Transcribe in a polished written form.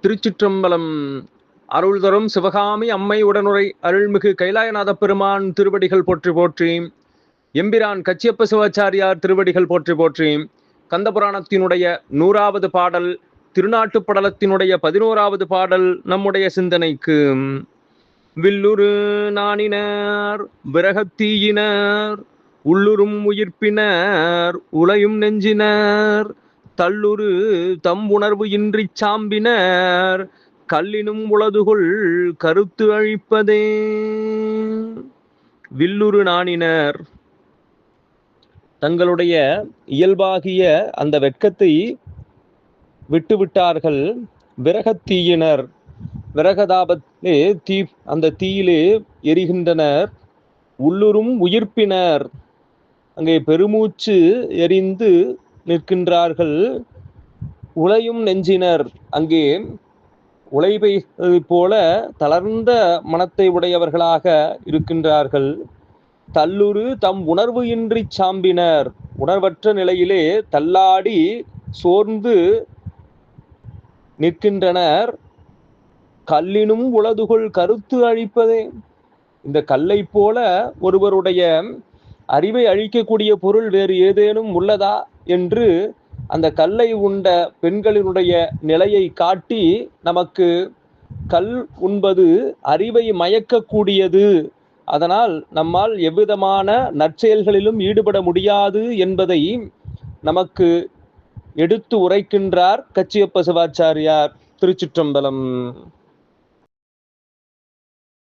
திருச்சிற்றம்பலம். அருள் தரும் சிவகாமி அம்மை உடனுரை அருள்மிகு கைலாயநாத பெருமான் திருவடிகள் போற்றி போற்றி. எம்பிரான் கச்சியப்ப சிவாச்சாரியார் திருவடிகள் போற்றி போற்றி. கந்தபுராணத்தினுடைய 100வது பாடல், திருநாட்டுப் படலத்தினுடைய 11வது பாடல் நம்முடைய சிந்தனைக்கு. வில்லுரு நாணினர் விரகத்தீயினர் உள்ளுரும் உயிர்ப்பினர் உலையும் நெஞ்சினர் தள்ளுரு தம் உணர்வு இன்றிச் சாம்பினர் கல்லினும் உளதுகொள் கருத்து அழிப்பதே. வில்லுரு நாணினர் தங்களுடைய இயல்பாகிய அந்த வெட்கத்தை விட்டுவிட்டார்கள். விரகத்தீயினர் விரகதாபத்திலே அந்த தீயிலே எரிகின்றனர். உள்ளுரும் உயிர்ப்பினர் அங்கே பெருமூச்சு எரிந்து நிற்கின்றார்கள். உலையும் நெஞ்சினர் அங்கே உழைப்பை போல தளர்ந்த மனத்தை உடையவர்களாக இருக்கின்றார்கள். தள்ளுரு தம் உணர்வு இன்றி சாம்பினர் உணர்வற்ற நிலையிலே தள்ளாடி சோர்ந்து நிற்கின்றனர். கல்லினும் உளதுகொள் கருத்து அழிப்பதே. இந்த கல்லை போல ஒருவருடைய அறிவை அழிக்கக்கூடிய பொருள் வேறு ஏதேனும் உள்ளதா என்று அந்த கல்லை உண்ட பெண்களினுடைய நிலையை காட்டி நமக்கு கல் உண்பது அறிவை மயக்கக்கூடியது, அதனால் நம்மால் எவ்விதமான நற்செயல்களிலும் ஈடுபட முடியாது என்பதை நமக்கு எடுத்து உரைக்கின்றார் கச்சியப்ப சிவாச்சாரியார். திருச்சிற்றம்பலம்.